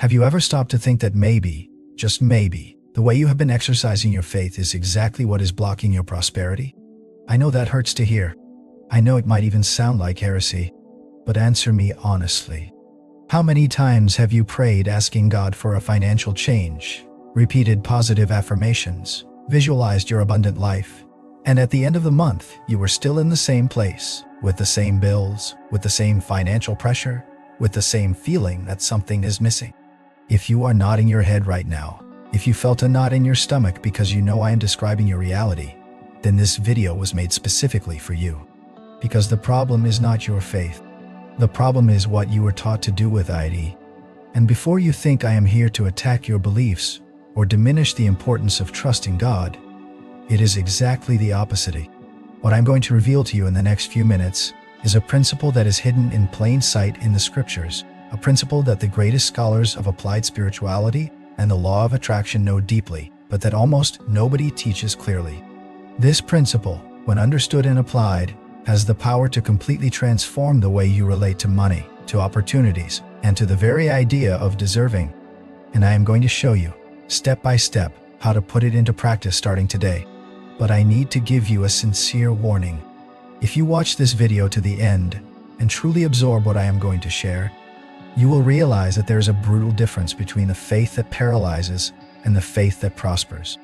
Have you ever stopped to think that maybe, just maybe, the way you have been exercising your faith is exactly what is blocking your prosperity? I know that hurts to hear. I know it might even sound like heresy. But answer me honestly. How many times have you prayed asking God for a financial change, repeated positive affirmations, visualized your abundant life, and at the end of the month, you were still in the same place, with the same bills, with the same financial pressure, with the same feeling that something is missing? If you are nodding your head right now, if you felt a knot in your stomach because you know I am describing your reality, then this video was made specifically for you. Because the problem is not your faith. The problem is what you were taught to do with it. And before you think I am here to attack your beliefs or diminish the importance of trusting God, it is exactly the opposite. What I'm going to reveal to you in the next few minutes is a principle that is hidden in plain sight in the scriptures, a principle that the greatest scholars of applied spirituality and the law of attraction know deeply, but that almost nobody teaches clearly. This principle, when understood and applied, has the power to completely transform the way you relate to money, to opportunities, and to the very idea of deserving. And I am going to show you, step by step, how to put it into practice starting today. But I need to give you a sincere warning. If you watch this video to the end and truly absorb what I am going to share, you will realize that there is a brutal difference between the faith that paralyzes and the faith that prospers.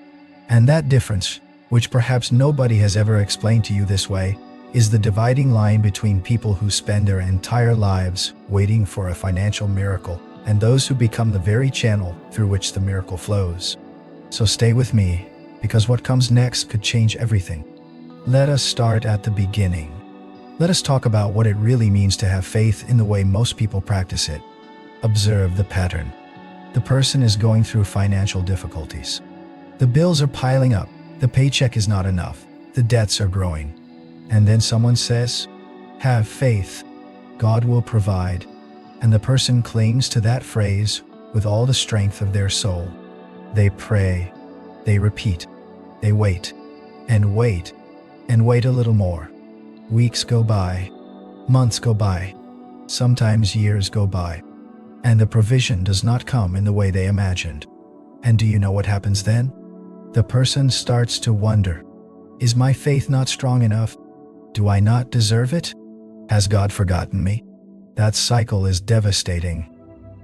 And that difference, which perhaps nobody has ever explained to you this way, is the dividing line between people who spend their entire lives waiting for a financial miracle and those who become the very channel through which the miracle flows. So stay with me, because what comes next could change everything. Let us start at the beginning. Let us talk about what it really means to have faith in the way most people practice it. Observe the pattern. The person is going through financial difficulties. The bills are piling up. The paycheck is not enough. The debts are growing. And then someone says, "Have faith. God will provide." And the person clings to that phrase with all the strength of their soul. They pray. They repeat. They wait. And wait. And wait a little more. Weeks go by. Months go by. Sometimes years go by. And the provision does not come in the way they imagined. And do you know what happens then? The person starts to wonder, is my faith not strong enough? Do I not deserve it? Has God forgotten me? That cycle is devastating,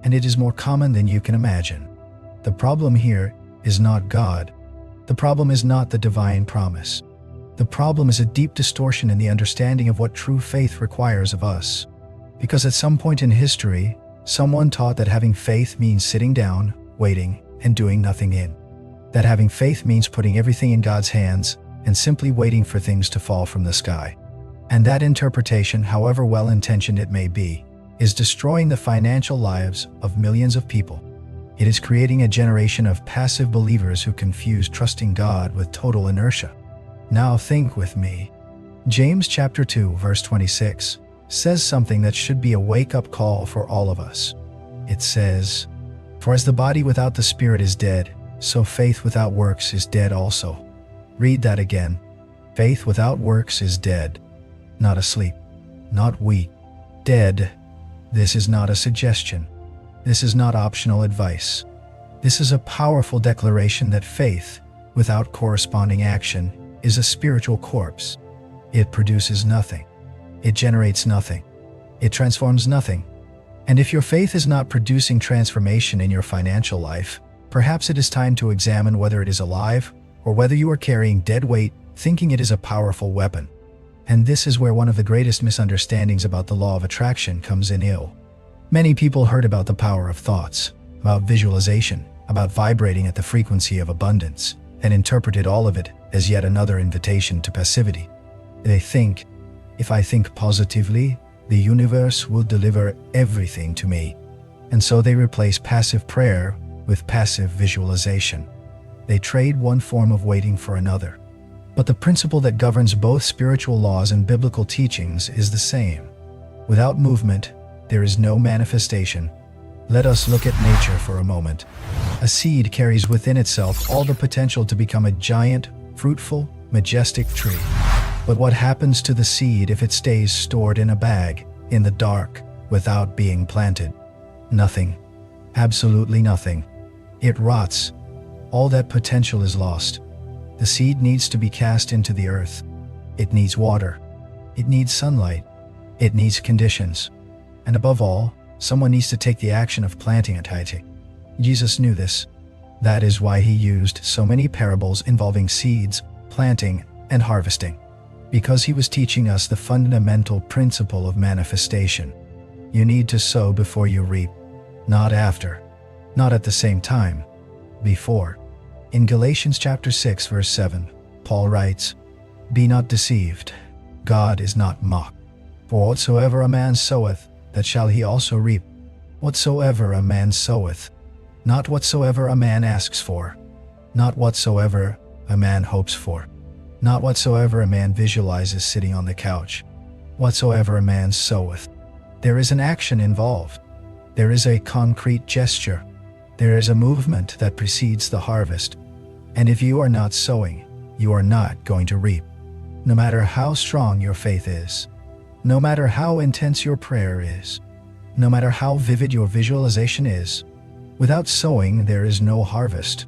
and it is more common than you can imagine. The problem here is not God. The problem is not the divine promise. The problem is a deep distortion in the understanding of what true faith requires of us. Because at some point in history, someone taught that having faith means sitting down, waiting, and doing nothing in. That having faith means putting everything in God's hands and simply waiting for things to fall from the sky. And that interpretation, however well-intentioned it may be, is destroying the financial lives of millions of people. It is creating a generation of passive believers who confuse trusting God with total inertia. Now think with me. James chapter 2, verse 26 says something that should be a wake-up call for all of us. It says, "For as the body without the spirit is dead, so faith without works is dead also." Read that again. Faith without works is dead. Not asleep, not weak, dead. This is not a suggestion. This is not optional advice. This is a powerful declaration that faith, without corresponding action, is a spiritual corpse. It produces nothing. It generates nothing. It transforms nothing. And if your faith is not producing transformation in your financial life, perhaps it is time to examine whether it is alive or whether you are carrying dead weight, thinking it is a powerful weapon. And this is where one of the greatest misunderstandings about the law of attraction comes in ill. Many people heard about the power of thoughts, about visualization, about vibrating at the frequency of abundance, and interpreted all of it as yet another invitation to passivity. They think, if I think positively, the universe will deliver everything to me. And so they replace passive prayer with passive visualization. They trade one form of waiting for another. But the principle that governs both spiritual laws and biblical teachings is the same. Without movement, there is no manifestation. Let us look at nature for a moment. A seed carries within itself all the potential to become a giant, fruitful, majestic tree. But what happens to the seed if it stays stored in a bag, in the dark, without being planted? Nothing. Absolutely nothing. It rots. All that potential is lost. The seed needs to be cast into the earth. It needs water. It needs sunlight. It needs conditions. And above all, someone needs to take the action of planting it. Jesus knew this. That is why he used so many parables involving seeds, planting, and harvesting. Because he was teaching us the fundamental principle of manifestation. You need to sow before you reap, not after, not at the same time, before. In Galatians chapter 6 verse 7, Paul writes, "Be not deceived, God is not mocked. For whatsoever a man soweth, that shall he also reap. Whatsoever a man soweth, not whatsoever a man asks for, not whatsoever a man hopes for, not whatsoever a man visualizes sitting on the couch. Whatsoever a man soweth." There is an action involved. There is a concrete gesture. There is a movement that precedes the harvest. And if you are not sowing, you are not going to reap. No matter how strong your faith is, no matter how intense your prayer is, no matter how vivid your visualization is, without sowing there is no harvest.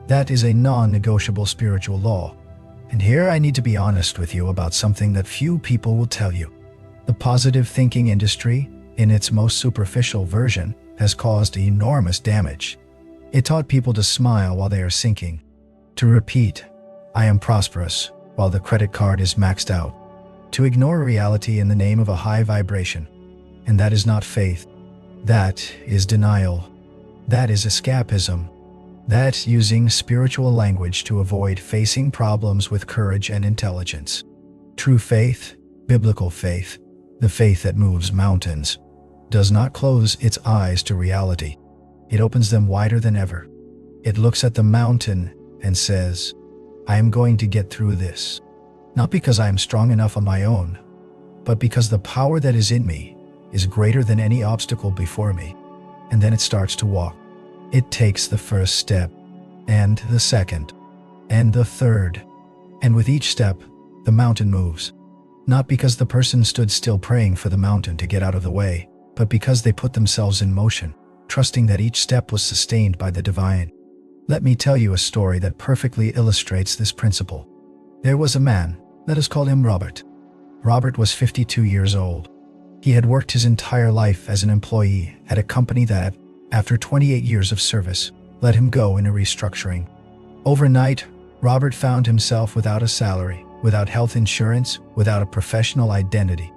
That is a non-negotiable spiritual law. And here I need to be honest with you about something that few people will tell you. The positive thinking industry, in its most superficial version, has caused enormous damage. It taught people to smile while they are sinking, to repeat, "I am prosperous," while the credit card is maxed out, to ignore reality in the name of a high vibration. And that is not faith. That is denial. That is escapism. That's using spiritual language to avoid facing problems with courage and intelligence. True faith, biblical faith, the faith that moves mountains, does not close its eyes to reality. It opens them wider than ever. It looks at the mountain and says, "I am going to get through this. Not because I am strong enough on my own, but because the power that is in me is greater than any obstacle before me." And then it starts to walk. It takes the first step, and the second, and the third. And with each step, the mountain moves. Not because the person stood still praying for the mountain to get out of the way, but because they put themselves in motion, trusting that each step was sustained by the divine. Let me tell you a story that perfectly illustrates this principle. There was a man, let us call him Robert. Robert was 52 years old. He had worked his entire life as an employee at a company that, after 28 years of service, let him go in a restructuring. Overnight, Robert found himself without a salary, without health insurance, without a professional identity.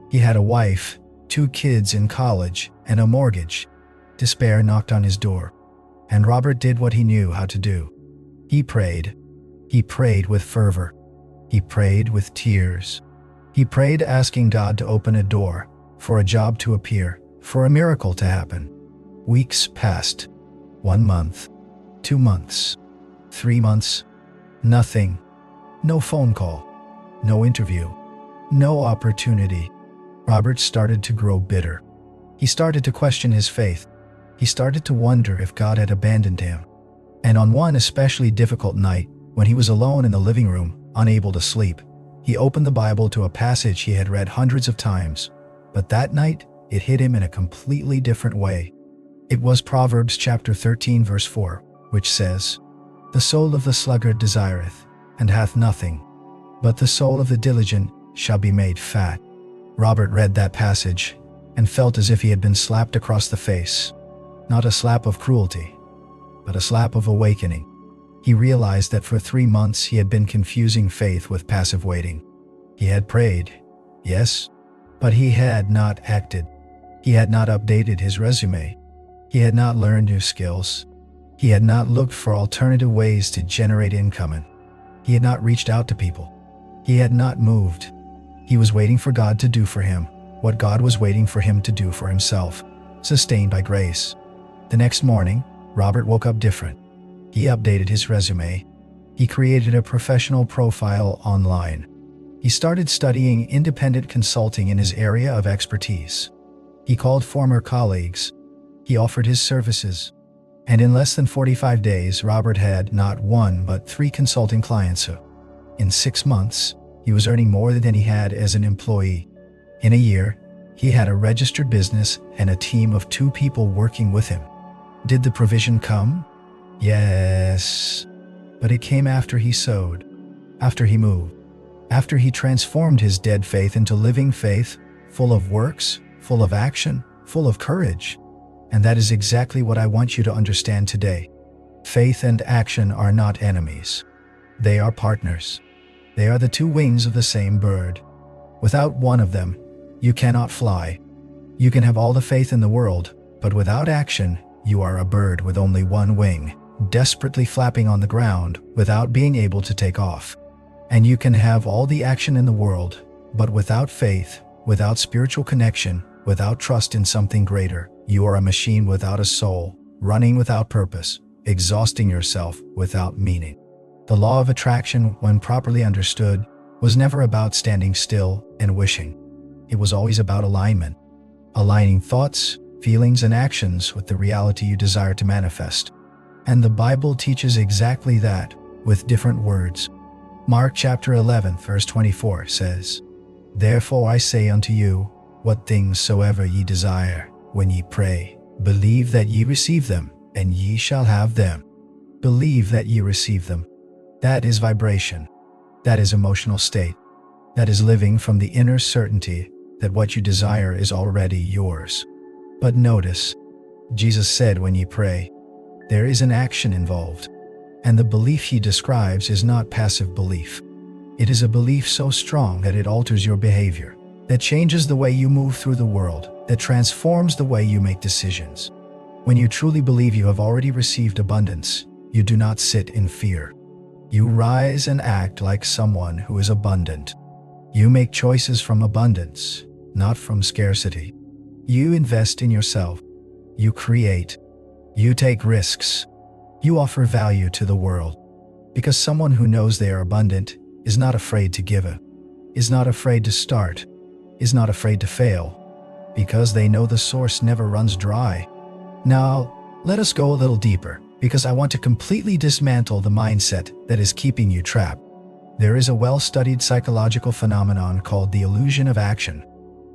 He had a wife, 2 kids in college, and a mortgage. Despair knocked on his door, and Robert did what he knew how to do. He prayed. He prayed with fervor. He prayed with tears. He prayed asking God to open a door, for a job to appear, for a miracle to happen. Weeks passed. 1 month, 2 months, 3 months, nothing. No phone call, no interview, no opportunity. Robert started to grow bitter. He started to question his faith. He started to wonder if God had abandoned him. And on one especially difficult night, when he was alone in the living room, unable to sleep, he opened the Bible to a passage he had read hundreds of times. But that night, it hit him in a completely different way. It was Proverbs chapter 13 verse 4, which says, "The soul of the sluggard desireth, and hath nothing, but the soul of the diligent shall be made fat." Robert read that passage and felt as if he had been slapped across the face. Not a slap of cruelty, but a slap of awakening. He realized that for 3 months he had been confusing faith with passive waiting. He had prayed, yes, but he had not acted. He had not updated his resume. He had not learned new skills. He had not looked for alternative ways to generate income. He had not reached out to people. He had not moved. He was waiting for God to do for him what God was waiting for him to do for himself, sustained by grace. The next morning, Robert woke up different. He updated his resume. He created a professional profile online. He started studying independent consulting in his area of expertise. He called former colleagues. He offered his services. And in less than 45 days, Robert had not 1 but 3 consulting clients. In 6 months, he was earning more than he had as an employee. In a year, he had a registered business and a team of 2 people working with him. Did the provision come? Yes. But it came after he sowed, after he moved, after he transformed his dead faith into living faith, full of works, full of action, full of courage. And that is exactly what I want you to understand today. Faith and action are not enemies. They are partners. They are the two wings of the same bird. Without one of them, you cannot fly. You can have all the faith in the world, but without action, you are a bird with only one wing, desperately flapping on the ground without being able to take off. And you can have all the action in the world, but without faith, without spiritual connection, without trust in something greater, you are a machine without a soul, running without purpose, exhausting yourself without meaning. The law of attraction, when properly understood, was never about standing still and wishing. It was always about alignment. Aligning thoughts, feelings, and actions with the reality you desire to manifest. And the Bible teaches exactly that, with different words. Mark chapter 11, verse 24 says, "Therefore I say unto you, what things soever ye desire, when ye pray, believe that ye receive them, and ye shall have them." Believe that ye receive them. That is vibration. That is emotional state. That is living from the inner certainty that what you desire is already yours. But notice, Jesus said when ye pray, there is an action involved. And the belief he describes is not passive belief. It is a belief so strong that it alters your behavior, that changes the way you move through the world, that transforms the way you make decisions. When you truly believe you have already received abundance, you do not sit in fear. You rise and act like someone who is abundant. You make choices from abundance, not from scarcity. You invest in yourself. You create. You take risks. You offer value to the world. Because someone who knows they are abundant is not afraid to give it, is not afraid to start, is not afraid to fail, because they know the source never runs dry. Now, let us go a little deeper, because I want to completely dismantle the mindset that is keeping you trapped. There is a well-studied psychological phenomenon called the illusion of action.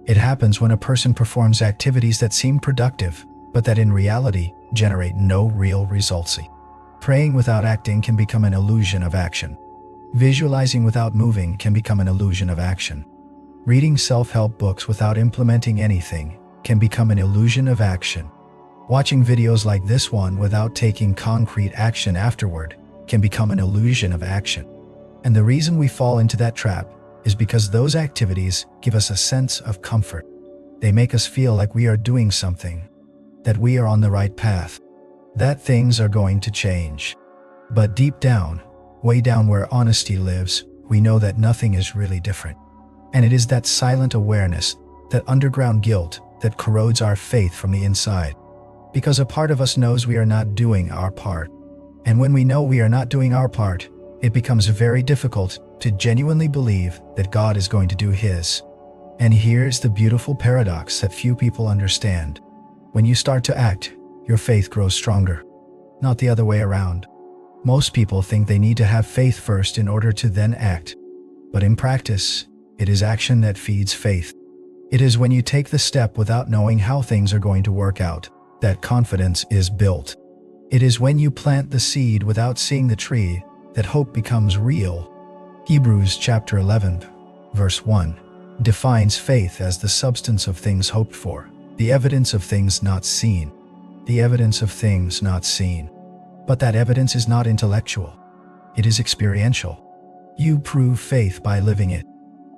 It happens when a person performs activities that seem productive, but that in reality generate no real results. Praying without acting can become an illusion of action. Visualizing without moving can become an illusion of action. Reading self-help books without implementing anything can become an illusion of action. Watching videos like this one without taking concrete action afterward can become an illusion of action. And the reason we fall into that trap is because those activities give us a sense of comfort. They make us feel like we are doing something, that we are on the right path, that things are going to change. But deep down, way down where honesty lives, we know that nothing is really different. And it is that silent awareness, that underground guilt, that corrodes our faith from the inside. Because a part of us knows we are not doing our part. And when we know we are not doing our part, it becomes very difficult to genuinely believe that God is going to do His. And here's the beautiful paradox that few people understand. When you start to act, your faith grows stronger, not the other way around. Most people think they need to have faith first in order to then act. But in practice, it is action that feeds faith. It is when you take the step without knowing how things are going to work out that confidence is built. It is when you plant the seed without seeing the tree that hope becomes real. Hebrews chapter 11, verse 1, defines faith as the substance of things hoped for, the evidence of things not seen. The evidence of things not seen. But that evidence is not intellectual. It is experiential. You prove faith by living it.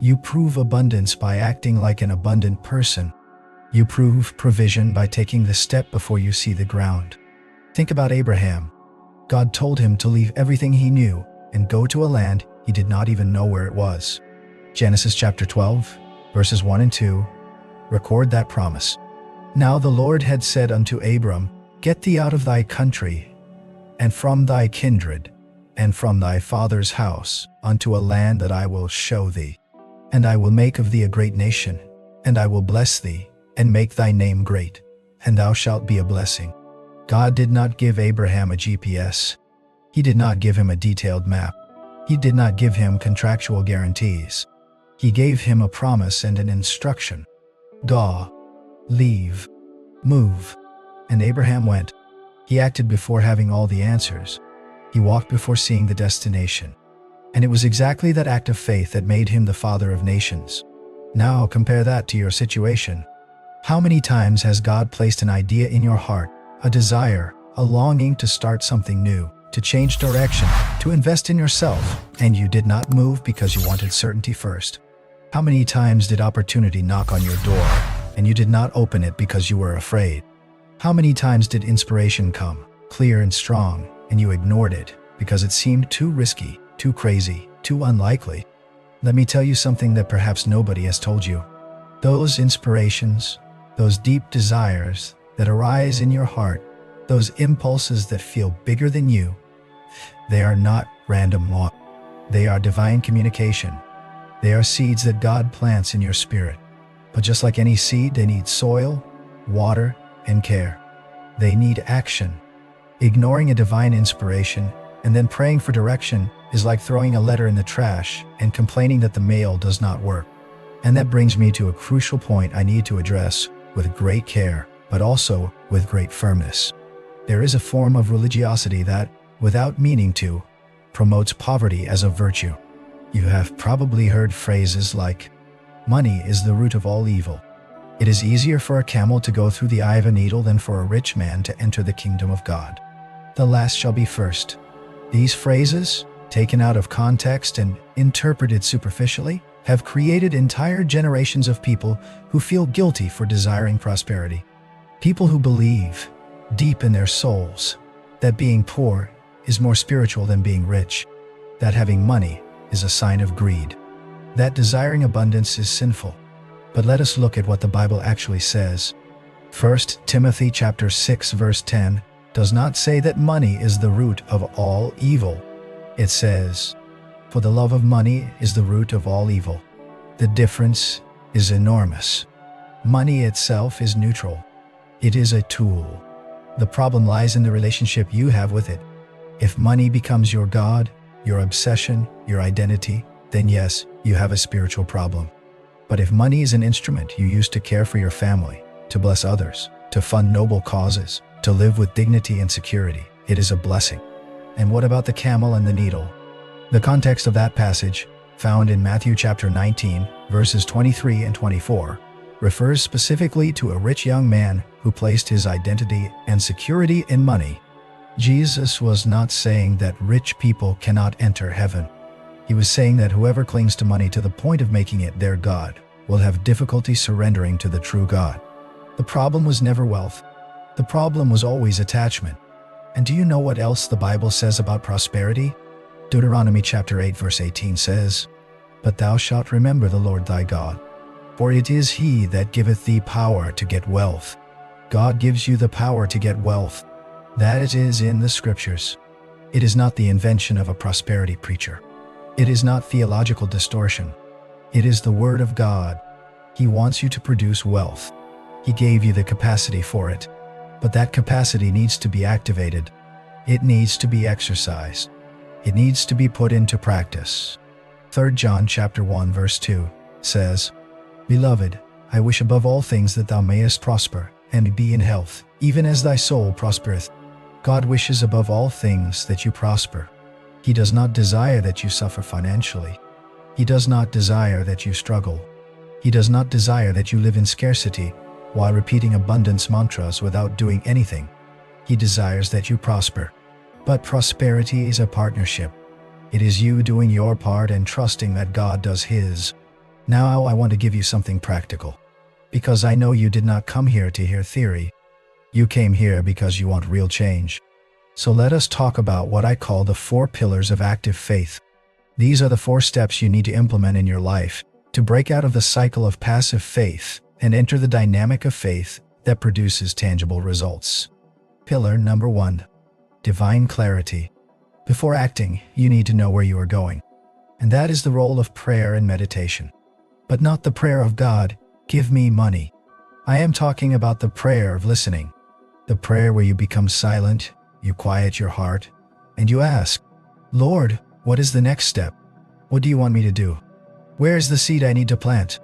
You prove abundance by acting like an abundant person. You prove provision by taking the step before you see the ground. Think about Abraham. God told him to leave everything he knew and go to a land he did not even know where it was. Genesis chapter 12, verses 1 and 2, record that promise. Now the Lord had said unto Abram, Get thee out of thy country, and from thy kindred, and from thy father's house, unto a land that I will show thee. And I will make of thee a great nation, and I will bless thee, and make thy name great, and thou shalt be a blessing. God did not give Abraham a GPS. He did not give him a detailed map. He did not give him contractual guarantees. He gave him a promise and an instruction. Go, leave, move. And Abraham went. He acted before having all the answers. He walked before seeing the destination. And it was exactly that act of faith that made him the father of nations. Now compare that to your situation. How many times has God placed an idea in your heart, a desire, a longing to start something new, to change direction, to invest in yourself, and you did not move because you wanted certainty first? How many times did opportunity knock on your door, and you did not open it because you were afraid? How many times did inspiration come, clear and strong, and you ignored it because it seemed too risky, too crazy, too unlikely? Let me tell you something that perhaps nobody has told you. Those inspirations, those deep desires that arise in your heart, those impulses that feel bigger than you, they are not random law. They are divine communication. They are seeds that God plants in your spirit. But just like any seed, they need soil, water, and care. They need action. Ignoring a divine inspiration and then praying for direction is like throwing a letter in the trash and complaining that the mail does not work. And that brings me to a crucial point I need to address with great care, but also with great firmness. There is a form of religiosity that, without meaning to, promotes poverty as a virtue. You have probably heard phrases like, "Money is the root of all evil." It is easier for a camel to go through the eye of a needle than for a rich man to enter the kingdom of God. The last shall be first. These phrases, taken out of context and interpreted superficially, have created entire generations of people who feel guilty for desiring prosperity. People who believe, deep in their souls, that being poor is more spiritual than being rich, that having money is a sign of greed, that desiring abundance is sinful. But let us look at what the Bible actually says. 1 Timothy chapter 6 verse 10 does not say that money is the root of all evil. It says, "For the love of money is the root of all evil." The difference is enormous. Money itself is neutral. It is a tool. The problem lies in the relationship you have with it. If money becomes your God, your obsession, your identity, then yes, you have a spiritual problem. But if money is an instrument you use to care for your family, to bless others, to fund noble causes, to live with dignity and security, it is a blessing. And what about the camel and the needle? The context of that passage, found in Matthew chapter 19, verses 23 and 24, refers specifically to a rich young man who placed his identity and security in money. Jesus was not saying that rich people cannot enter heaven. He was saying that whoever clings to money to the point of making it their God will have difficulty surrendering to the true God. The problem was never wealth. The problem was always attachment. And do you know what else the Bible says about prosperity? Deuteronomy chapter 8 verse 18 says, "But thou shalt remember the Lord thy God, for it is he that giveth thee power to get wealth." God gives you the power to get wealth. That is in the scriptures. It is not the invention of a prosperity preacher. It is not theological distortion. It is the Word of God. He wants you to produce wealth. He gave you the capacity for it. But that capacity needs to be activated. It needs to be exercised. It needs to be put into practice. 3 John chapter 1 verse 2 says, "Beloved, I wish above all things that thou mayest prosper, and be in health, even as thy soul prospereth." God wishes above all things that you prosper. He does not desire that you suffer financially. He does not desire that you struggle. He does not desire that you live in scarcity while repeating abundance mantras without doing anything. He desires that you prosper. But prosperity is a partnership. It is you doing your part and trusting that God does His. Now I want to give you something practical. Because I know you did not come here to hear theory. You came here because you want real change. So let us talk about what I call the 4 pillars of active faith. These are the 4 steps you need to implement in your life to break out of the cycle of passive faith and enter the dynamic of faith that produces tangible results. Pillar number 1. Divine clarity. Before acting, you need to know where you are going. And that is the role of prayer and meditation. But not the prayer of God, "Give me money." I am talking about the prayer of listening. The prayer where you become silent, you quiet your heart, and you ask, "Lord, what is the next step? What do you want me to do? Where is the seed I need to plant?"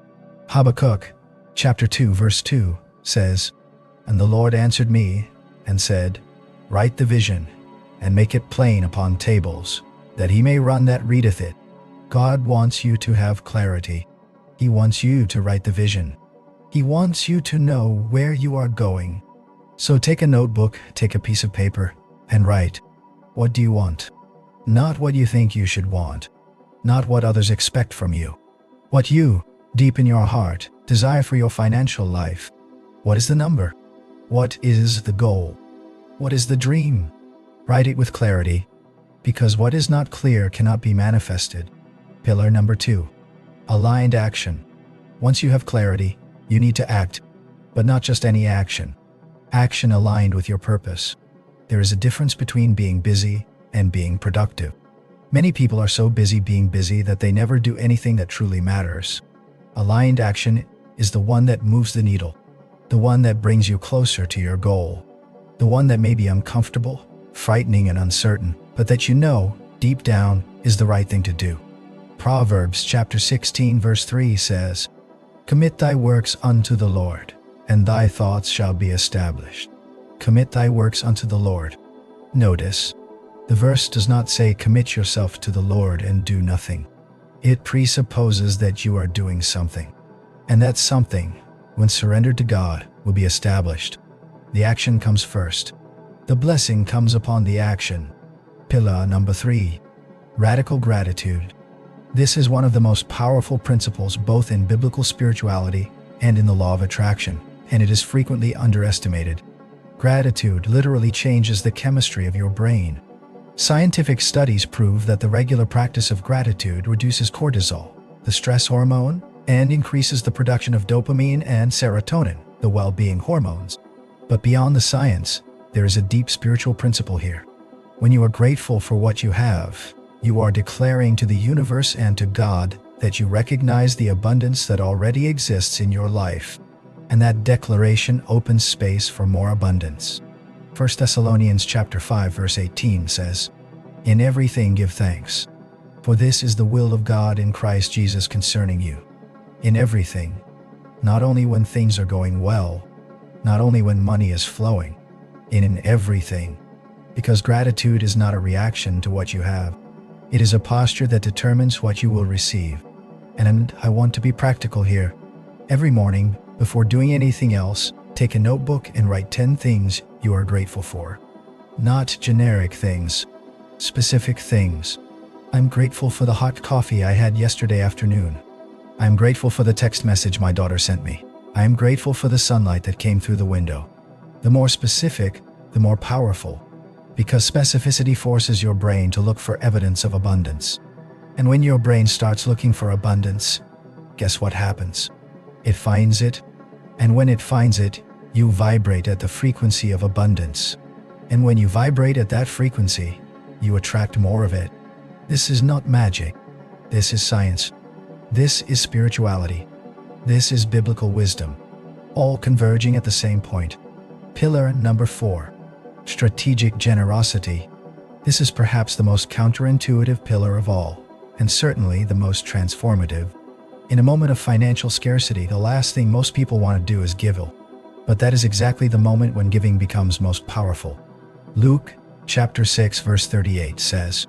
Habakkuk chapter 2 verse 2 says, "And the Lord answered me and said, Write the vision, and make it plain upon tables, that he may run that readeth it. God wants you to have clarity. He wants you to write the vision. He wants you to know where you are going. So take a notebook, take a piece of paper, and write. What do you want? Not what you think you should want. Not what others expect from you. What you, deep in your heart, desire for your financial life. What is the number? What is the goal? What is the dream? Write it with clarity, because what is not clear cannot be manifested. Pillar number 2. Aligned action. Once you have clarity, you need to act, but not just any action. Action aligned with your purpose. There is a difference between being busy and being productive. Many people are so busy being busy that they never do anything that truly matters. Aligned action is the one that moves the needle, the one that brings you closer to your goal, the one that may be uncomfortable, frightening and uncertain, but that you know, deep down, is the right thing to do. Proverbs chapter 16 verse 3 says, "Commit thy works unto the Lord, and thy thoughts shall be established." Commit thy works unto the Lord. Notice, the verse does not say commit yourself to the Lord and do nothing. It presupposes that you are doing something, and that something, when surrendered to God, will be established. The action comes first. The blessing comes upon the action. Pillar number 3. Radical gratitude. This is one of the most powerful principles both in biblical spirituality and in the law of attraction, and it is frequently underestimated. Gratitude literally changes the chemistry of your brain. Scientific studies prove that the regular practice of gratitude reduces cortisol, the stress hormone, and increases the production of dopamine and serotonin, the well-being hormones. But beyond the science, there is a deep spiritual principle here. When you are grateful for what you have, you are declaring to the universe and to God that you recognize the abundance that already exists in your life, and that declaration opens space for more abundance. 1 Thessalonians chapter 5 verse 18 says, "In everything give thanks, for this is the will of God in Christ Jesus concerning you." In everything, not only when things are going well, not only when money is flowing, in everything, because gratitude is not a reaction to what you have. It is a posture that determines what you will receive. And I want to be practical here. Every morning, before doing anything else, take a notebook and write 10 things you are grateful for. Not generic things, specific things. I'm grateful for the hot coffee I had yesterday afternoon. I'm grateful for the text message my daughter sent me. I am grateful for the sunlight that came through the window. The more specific, the more powerful, because specificity forces your brain to look for evidence of abundance. And when your brain starts looking for abundance, guess what happens? It finds it, and when it finds it, you vibrate at the frequency of abundance. And when you vibrate at that frequency, you attract more of it. This is not magic. This is science. This is spirituality. This is biblical wisdom, all converging at the same point. Pillar number 4. Strategic generosity. This is perhaps the most counterintuitive pillar of all, and certainly the most transformative. In a moment of financial scarcity, the last thing most people want to do is give. But that is exactly the moment when giving becomes most powerful. Luke chapter 6 verse 38 says,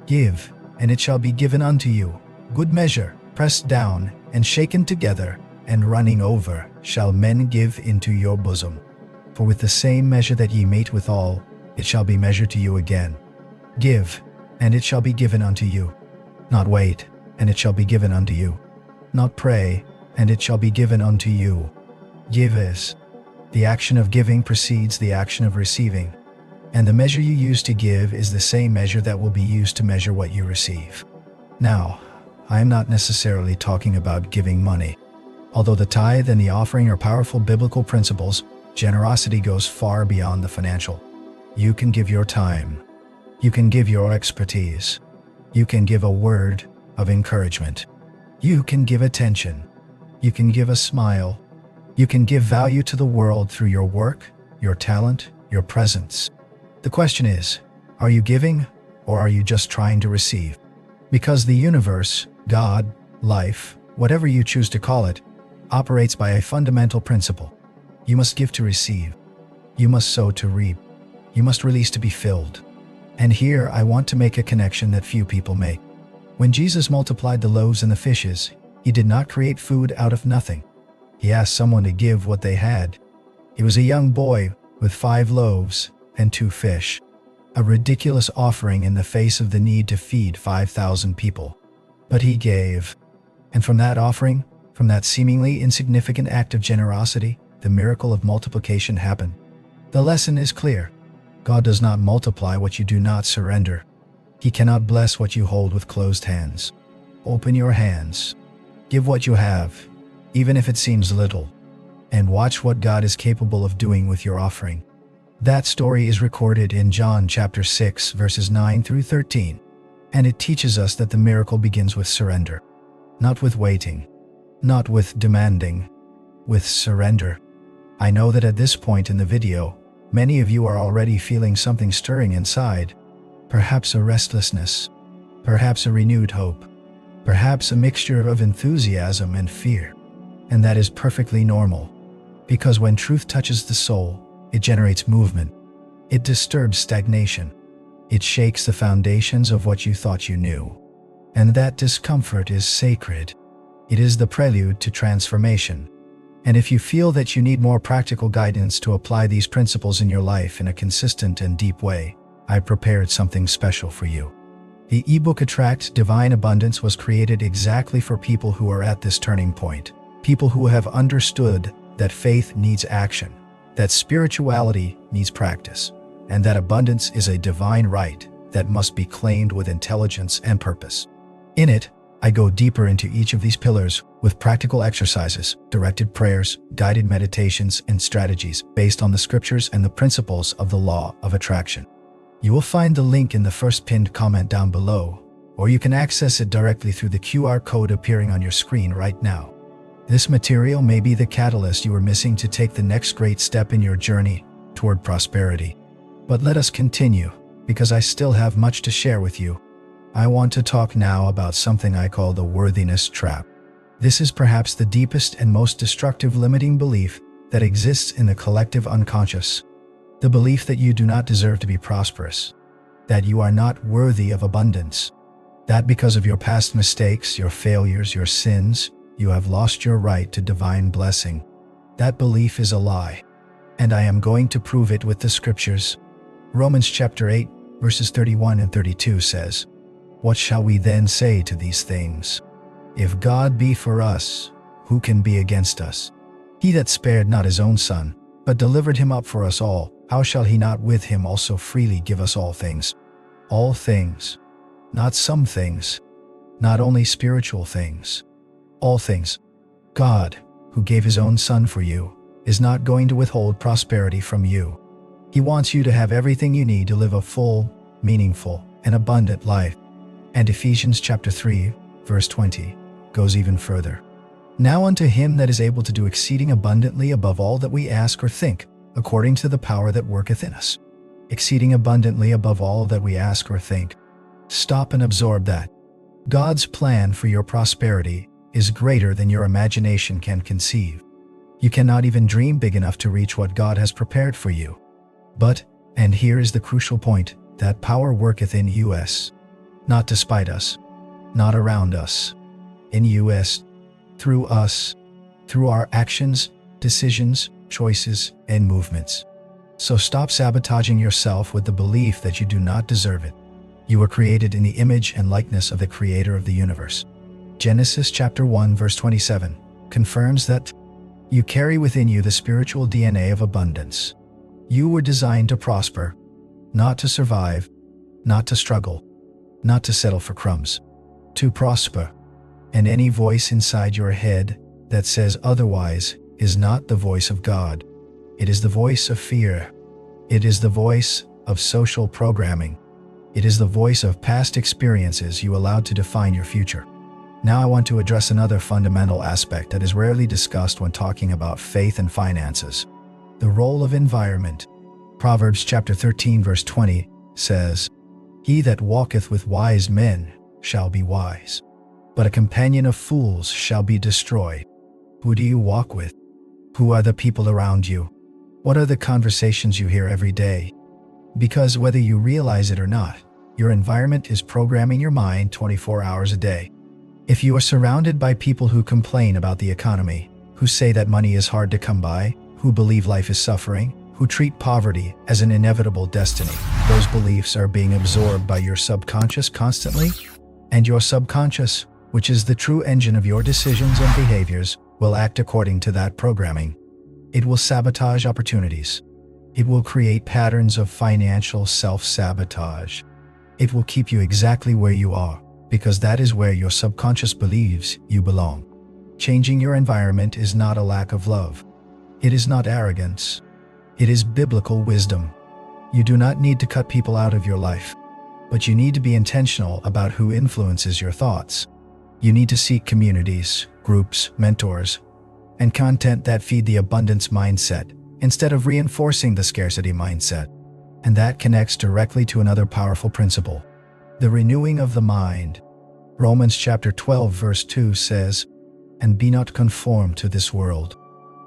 "Give, and it shall be given unto you. Good measure, pressed down, and shaken together, and running over, shall men give into your bosom. For with the same measure that ye mete withal, it shall be measured to you again. Give, and it shall be given unto you. Not wait, and it shall be given unto you. Not pray, and it shall be given unto you." Give is. The action of giving precedes the action of receiving, and the measure you use to give is the same measure that will be used to measure what you receive. Now, I am not necessarily talking about giving money. Although the tithe and the offering are powerful biblical principles, generosity goes far beyond the financial. You can give your time. You can give your expertise. You can give a word of encouragement. You can give attention. You can give a smile. You can give value to the world through your work, your talent, your presence. The question is, are you giving, or are you just trying to receive? Because the universe, God, life, whatever you choose to call it, operates by a fundamental principle. You must give to receive. You must sow to reap. You must release to be filled. And here I want to make a connection that few people make. When Jesus multiplied the loaves and the fishes, he did not create food out of nothing. He asked someone to give what they had. He was a young boy with 5 loaves and 2 fish. A ridiculous offering in the face of the need to feed 5,000 people. But he gave. And from that offering, from that seemingly insignificant act of generosity, the miracle of multiplication happened. The lesson is clear. God does not multiply what you do not surrender. He cannot bless what you hold with closed hands. Open your hands. Give what you have, even if it seems little, and watch what God is capable of doing with your offering. That story is recorded in John chapter 6, verses 9 through 13, and it teaches us that the miracle begins with surrender. Not with waiting, not with demanding, with surrender. I know that at this point in the video, many of you are already feeling something stirring inside. Perhaps a restlessness, perhaps a renewed hope, perhaps a mixture of enthusiasm and fear. And that is perfectly normal, because when truth touches the soul, it generates movement. It disturbs stagnation. It shakes the foundations of what you thought you knew. And that discomfort is sacred. It is the prelude to transformation. And if you feel that you need more practical guidance to apply these principles in your life in a consistent and deep way, I prepared something special for you. The ebook Attract Divine Abundance was created exactly for people who are at this turning point. People who have understood that faith needs action, that spirituality needs practice, and that abundance is a divine right that must be claimed with intelligence and purpose. In it, I go deeper into each of these pillars with practical exercises, directed prayers, guided meditations, and strategies based on the scriptures and the principles of the law of attraction. You will find the link in the first pinned comment down below, or you can access it directly through the QR code appearing on your screen right now. This material may be the catalyst you are missing to take the next great step in your journey toward prosperity. But let us continue, because I still have much to share with you. I want to talk now about something I call the worthiness trap. This is perhaps the deepest and most destructive limiting belief that exists in the collective unconscious. The belief that you do not deserve to be prosperous, that you are not worthy of abundance, that because of your past mistakes, your failures, your sins, you have lost your right to divine blessing. That belief is a lie, and I am going to prove it with the scriptures. Romans chapter 8, verses 31 and 32 says, "What shall we then say to these things? If God be for us, who can be against us? He that spared not his own Son, but delivered him up for us all, how shall he not with him also freely give us all things?" All things, not some things, not only spiritual things. All things. God, who gave his own Son for you, is not going to withhold prosperity from you. He wants you to have everything you need to live a full, meaningful, and abundant life. And Ephesians chapter 3, verse 20, goes even further. Now unto him that is able to do exceeding abundantly above all that we ask or think, according to the power that worketh in us. Exceeding abundantly above all that we ask or think. Stop and absorb that. God's plan for your prosperity is greater than your imagination can conceive. You cannot even dream big enough to reach what God has prepared for you. But, and here is the crucial point, that power worketh in us. Not despite us, not around us, in us, through us, through our actions, decisions, choices, and movements. So stop sabotaging yourself with the belief that you do not deserve it. You were created in the image and likeness of the Creator of the universe. Genesis chapter 1 verse 27 confirms that you carry within you the spiritual DNA of abundance. You were designed to prosper, not to survive, not to struggle, not to settle for crumbs, to prosper. And any voice inside your head that says otherwise is not the voice of God. It is the voice of fear. It is the voice of social programming. It is the voice of past experiences you allowed to define your future. Now I want to address another fundamental aspect that is rarely discussed when talking about faith and finances. The role of environment. Proverbs chapter 13 verse 20 says, "He that walketh with wise men shall be wise, but a companion of fools shall be destroyed." Who do you walk with? Who are the people around you? What are the conversations you hear every day? Because whether you realize it or not, your environment is programming your mind 24 hours a day. If you are surrounded by people who complain about the economy, who say that money is hard to come by, who believe life is suffering, who treat poverty as an inevitable destiny, those beliefs are being absorbed by your subconscious constantly, and your subconscious, which is the true engine of your decisions and behaviors, will act according to that programming. It will sabotage opportunities. It will create patterns of financial self-sabotage. It will keep you exactly where you are, because that is where your subconscious believes you belong. Changing your environment is not a lack of love. It is not arrogance. It is biblical wisdom. You do not need to cut people out of your life, but you need to be intentional about who influences your thoughts. You need to seek communities, groups, mentors, and content that feed the abundance mindset instead of reinforcing the scarcity mindset. And that connects directly to another powerful principle, the renewing of the mind. Romans chapter 12 verse 2 says, "And be not conformed to this world,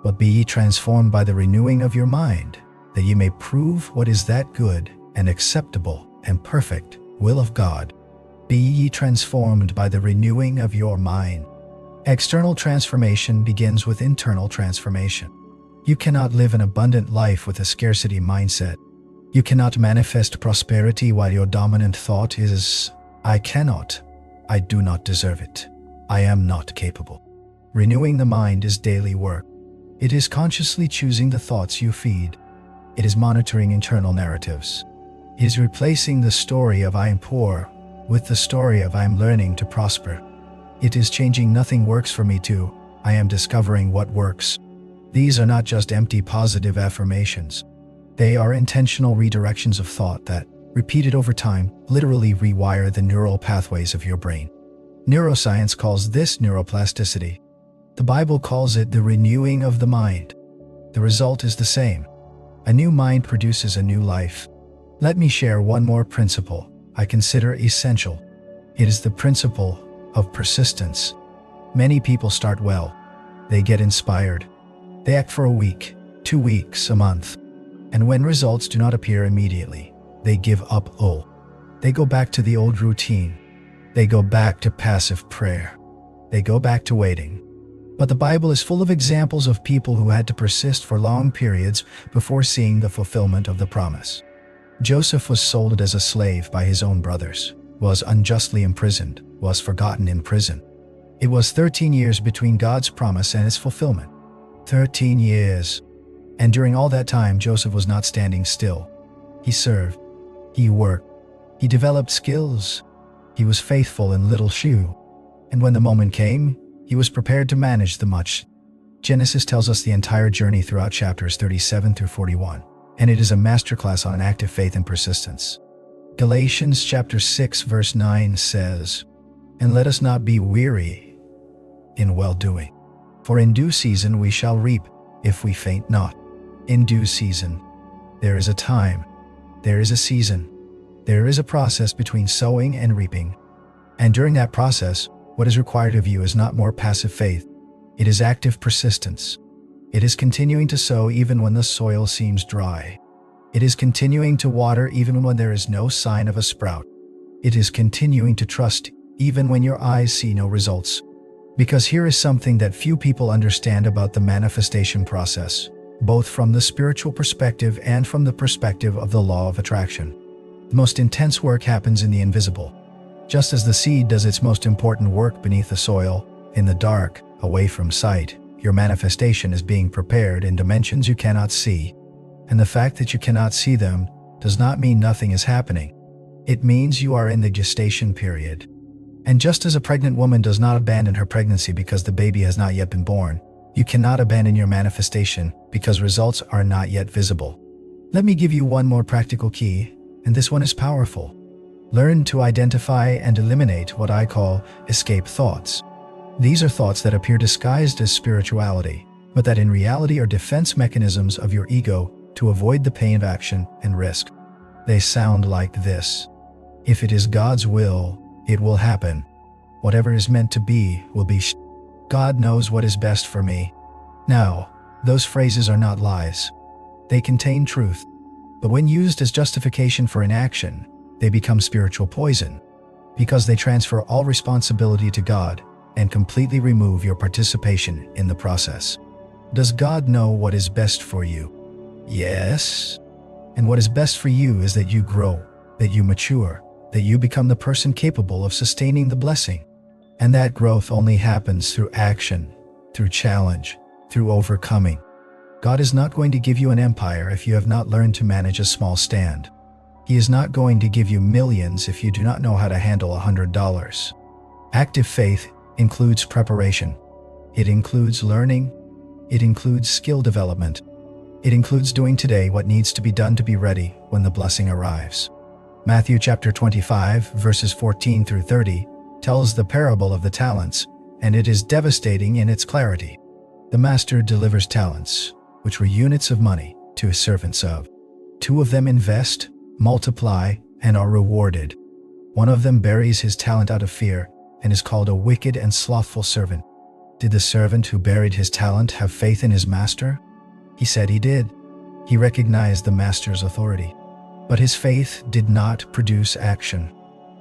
but be ye transformed by the renewing of your mind, that ye may prove what is that good and acceptable and perfect will of God." Be ye transformed by the renewing of your mind. External transformation begins with internal transformation. You cannot live an abundant life with a scarcity mindset. You cannot manifest prosperity while your dominant thought is, "I cannot, I do not deserve it, I am not capable." Renewing the mind is daily work. It is consciously choosing the thoughts you feed. It is monitoring internal narratives. It is replacing the story of "I am poor" with the story of "I am learning to prosper." It is changing "nothing works for me" to "I am discovering what works." These are not just empty positive affirmations. They are intentional redirections of thought that, repeated over time, literally rewire the neural pathways of your brain. Neuroscience calls this neuroplasticity. The Bible calls it the renewing of the mind. The result is the same. A new mind produces a new life. Let me share one more principle I consider essential. It is the principle of persistence. Many people start well. They get inspired. They act for a week, 2 weeks, a month. And when results do not appear immediately, they give up. They go back to the old routine. They go back to passive prayer. They go back to waiting. But the Bible is full of examples of people who had to persist for long periods before seeing the fulfillment of the promise. Joseph was sold as a slave by his own brothers, was unjustly imprisoned, was forgotten in prison. It was 13 years between God's promise and its fulfillment. 13 years. And during all that time, Joseph was not standing still. He served. He worked. He developed skills. He was faithful in little shoe. And when the moment came, he was prepared to manage the much. Genesis tells us the entire journey throughout chapters 37 through 41, and it is a masterclass on active faith and persistence. Galatians chapter 6 verse 9 says, "And let us not be weary in well-doing, for in due season we shall reap, if we faint not." In due season. There is a time. There is a season. There is a process between sowing and reaping. And during that process, what is required of you is not more passive faith. It is active persistence. It is continuing to sow even when the soil seems dry. It is continuing to water even when there is no sign of a sprout. It is continuing to trust even when your eyes see no results. Because here is something that few people understand about the manifestation process, both from the spiritual perspective and from the perspective of the law of attraction. The most intense work happens in the invisible. Just as the seed does its most important work beneath the soil, in the dark, away from sight, your manifestation is being prepared in dimensions you cannot see. And the fact that you cannot see them does not mean nothing is happening. It means you are in the gestation period. And just as a pregnant woman does not abandon her pregnancy because the baby has not yet been born, you cannot abandon your manifestation because results are not yet visible. Let me give you one more practical key, and this one is powerful. Learn to identify and eliminate what I call escape thoughts. These are thoughts that appear disguised as spirituality, but that in reality are defense mechanisms of your ego to avoid the pain of action and risk. They sound like this: "If it is God's will, it will happen. Whatever is meant to be will be. God knows what is best for me." Now, those phrases are not lies. They contain truth. But when used as justification for inaction, they become spiritual poison, because they transfer all responsibility to God and completely remove your participation in the process. Does God know what is best for you? Yes. And what is best for you is that you grow, that you mature, that you become the person capable of sustaining the blessing. And that growth only happens through action, through challenge, through overcoming. God is not going to give you an empire if you have not learned to manage a small stand. He is not going to give you millions if you do not know how to handle $100. Active faith includes preparation. It includes learning. It includes skill development. It includes doing today what needs to be done to be ready when the blessing arrives. Matthew chapter 25, verses 14 through 30, tells the parable of the talents, and it is devastating in its clarity. The master delivers talents, which were units of money, to his servants of. 2 of them invest, multiply, and are rewarded. 1 of them buries his talent out of fear and is called a wicked and slothful servant. Did the servant who buried his talent have faith in his master? He said he did. He recognized the master's authority. But his faith did not produce action.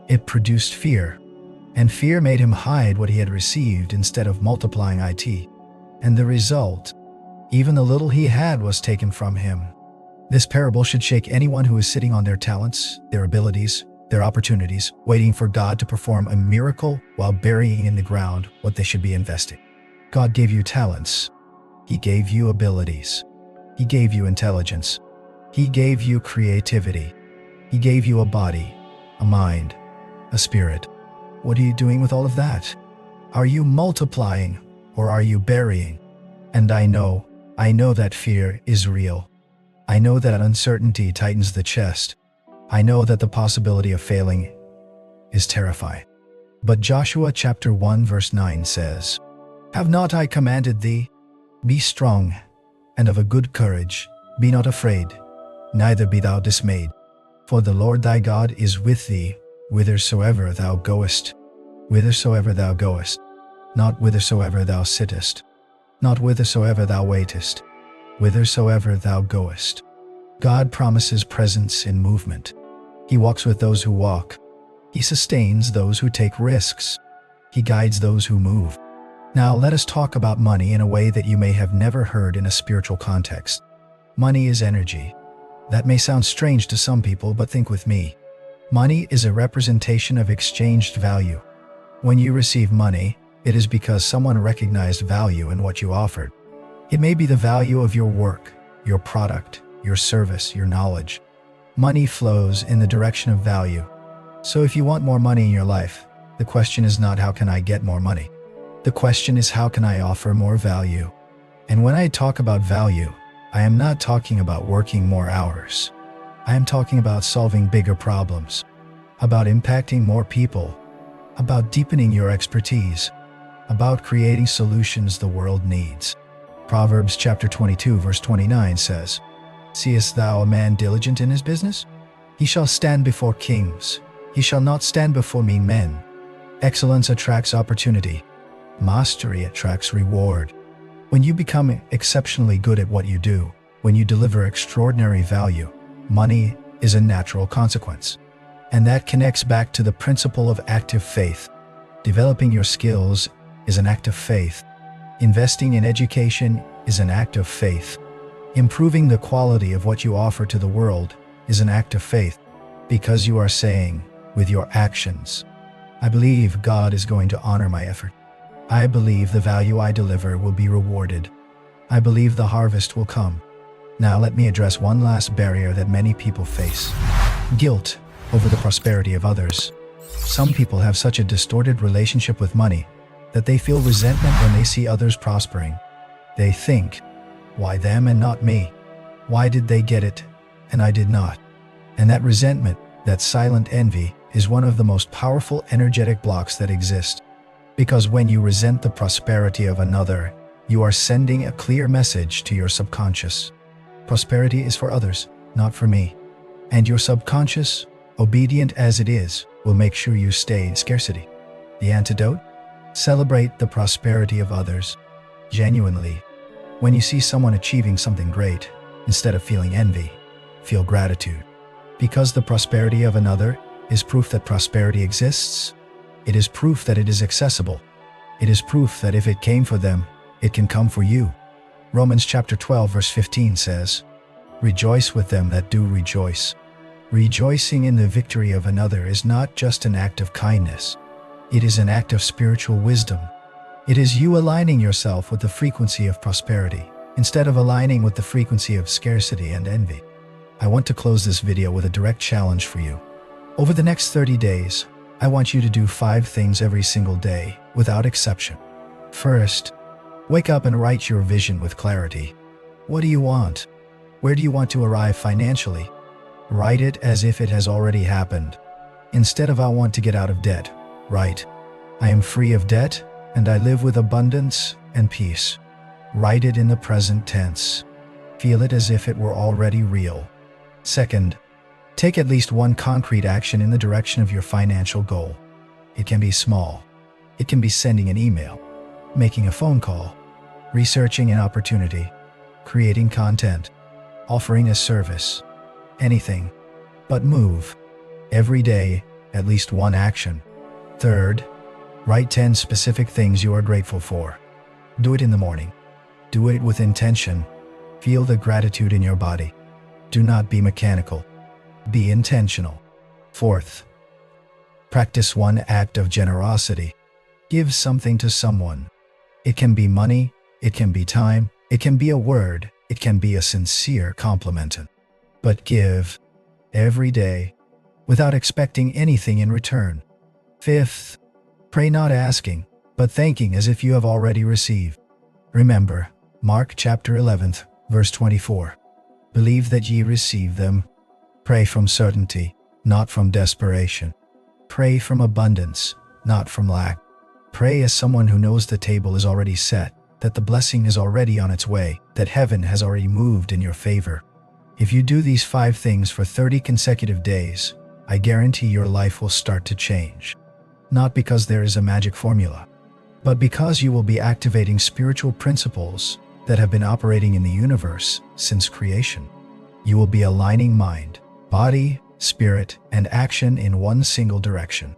It produced fear. And fear made him hide what he had received instead of multiplying it. And the result, even the little he had was taken from him. This parable should shake anyone who is sitting on their talents, their abilities, their opportunities, waiting for God to perform a miracle while burying in the ground what they should be investing. God gave you talents. He gave you abilities. He gave you intelligence. He gave you creativity. He gave you a body, a mind, a spirit. What are you doing with all of that? Are you multiplying or are you burying? And I know that fear is real. I know that uncertainty tightens the chest. I know that the possibility of failing is terrifying. But Joshua chapter 1 verse 9 says, "Have not I commanded thee? Be strong and of a good courage. Be not afraid, neither be thou dismayed. For the Lord thy God is with thee, whithersoever thou goest." Whithersoever thou goest, not whithersoever thou sittest, not whithersoever thou waitest, whithersoever thou goest. God promises presence in movement. He walks with those who walk. He sustains those who take risks. He guides those who move. Now let us talk about money in a way that you may have never heard in a spiritual context. Money is energy. That may sound strange to some people, but think with me. Money is a representation of exchanged value. When you receive money, it is because someone recognized value in what you offered. It may be the value of your work, your product, your service, your knowledge. Money flows in the direction of value. So if you want more money in your life, the question is not how can I get more money? The question is how can I offer more value? And when I talk about value, I am not talking about working more hours. I am talking about solving bigger problems, about impacting more people, about deepening your expertise, about creating solutions the world needs. Proverbs chapter 22 verse 29 says, "Seest thou a man diligent in his business? He shall stand before kings. He shall not stand before mean men." Excellence attracts opportunity. Mastery attracts reward. When you become exceptionally good at what you do, when you deliver extraordinary value, money is a natural consequence. And that connects back to the principle of active faith. Developing your skills is an act of faith. Investing in education is an act of faith. Improving the quality of what you offer to the world is an act of faith, because you are saying, with your actions, "I believe God is going to honor my effort. I believe the value I deliver will be rewarded. I believe the harvest will come." Now let me address one last barrier that many people face. Guilt over the prosperity of others. Some people have such a distorted relationship with money that they feel resentment when they see others prospering. They think, why them and not me? Why did they get it and I did not? And that resentment, that silent envy, is one of the most powerful energetic blocks that exist. Because when you resent the prosperity of another, you are sending a clear message to your subconscious. Prosperity is for others, not for me. And your subconscious, obedient as it is, will make sure you stay in scarcity. The antidote? Celebrate the prosperity of others. Genuinely. When you see someone achieving something great, instead of feeling envy, feel gratitude. Because the prosperity of another is proof that prosperity exists. It is proof that it is accessible. It is proof that if it came for them, it can come for you. Romans chapter 12 verse 15 says, "Rejoice with them that do rejoice." Rejoicing in the victory of another is not just an act of kindness. It is an act of spiritual wisdom. It is you aligning yourself with the frequency of prosperity, instead of aligning with the frequency of scarcity and envy. I want to close this video with a direct challenge for you. Over the next 30 days, I want you to do 5 things every single day, without exception. First, wake up and write your vision with clarity. What do you want? Where do you want to arrive financially? Write it as if it has already happened. Instead of "I want to get out of debt," write, "I am free of debt and I live with abundance and peace." Write it in the present tense. Feel it as if it were already real. Second, take at least one concrete action in the direction of your financial goal. It can be small. It can be sending an email, making a phone call, researching an opportunity, creating content, offering a service, anything. But move. Every day, at least one action. Third, write 10 specific things you are grateful for. Do it in the morning. Do it with intention. Feel the gratitude in your body. Do not be mechanical. Be intentional. Fourth, practice one act of generosity. Give something to someone. It can be money, it can be time, it can be a word, it can be a sincere compliment. But give every day without expecting anything in return. Fifth, pray not asking, but thanking as if you have already received. Remember, Mark chapter 11, verse 24. Believe that ye receive them. Pray from certainty, not from desperation. Pray from abundance, not from lack. Pray as someone who knows the table is already set, that the blessing is already on its way, that heaven has already moved in your favor. If you do these 5 things for 30 consecutive days, I guarantee your life will start to change. Not because there is a magic formula, but because you will be activating spiritual principles that have been operating in the universe since creation. You will be aligning mind, body, spirit, and action in one single direction.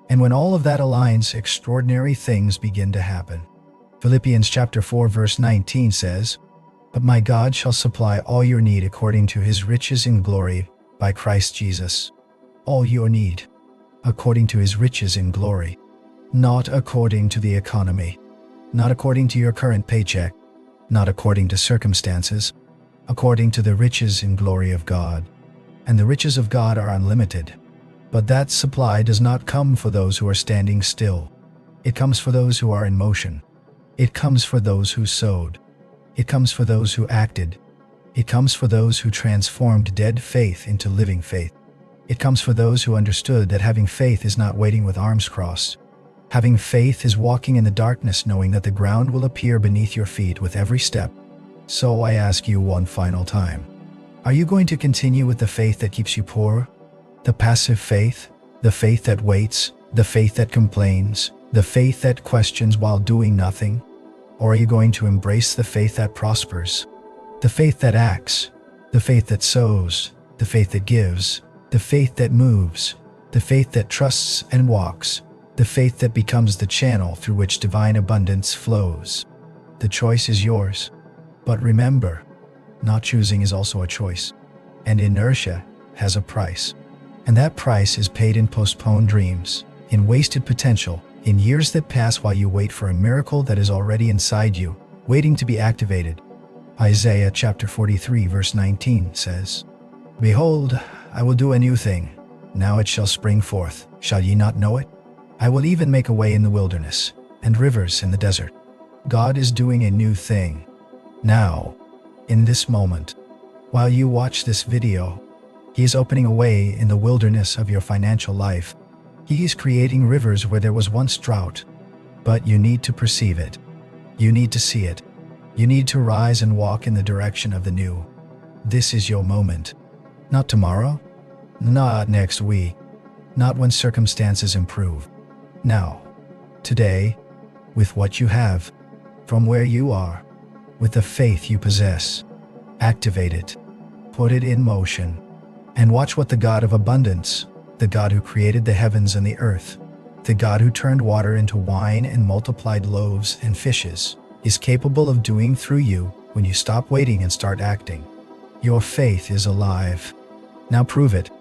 And when all of that aligns, extraordinary things begin to happen. Philippians chapter 4 verse 19 says, "But my God shall supply all your need according to his riches in glory by Christ Jesus." All your need, according to his riches in glory. Not according to the economy. Not according to your current paycheck. Not according to circumstances. According to the riches in glory of God. And the riches of God are unlimited. But that supply does not come for those who are standing still. It comes for those who are in motion. It comes for those who sowed. It comes for those who acted. It comes for those who transformed dead faith into living faith. It comes for those who understood that having faith is not waiting with arms crossed. Having faith is walking in the darkness knowing that the ground will appear beneath your feet with every step. So I ask you one final time. Are you going to continue with the faith that keeps you poor? The passive faith? The faith that waits? The faith that complains? The faith that questions while doing nothing? Or are you going to embrace the faith that prospers? The faith that acts? The faith that sows? The faith that gives? The faith that moves? The faith that trusts and walks? The faith that becomes the channel through which divine abundance flows? The choice is yours. But remember, not choosing is also a choice. And inertia has a price. And that price is paid in postponed dreams, in wasted potential, in years that pass while you wait for a miracle that is already inside you, waiting to be activated. Isaiah chapter 43 verse 19 says, "Behold, I will do a new thing. Now it shall spring forth. Shall ye not know it? I will even make a way in the wilderness, and rivers in the desert." God is doing a new thing. Now, in this moment, while you watch this video, He is opening a way in the wilderness of your financial life. He is creating rivers where there was once drought. But you need to perceive it. You need to see it. You need to rise and walk in the direction of the new. This is your moment. Not tomorrow. Not next week. Not when circumstances improve. Now. Today. With what you have. From where you are. With the faith you possess. Activate it. Put it in motion. And watch what the God of abundance, the God who created the heavens and the earth, the God who turned water into wine and multiplied loaves and fishes, is capable of doing through you when you stop waiting and start acting. Your faith is alive. Now prove it.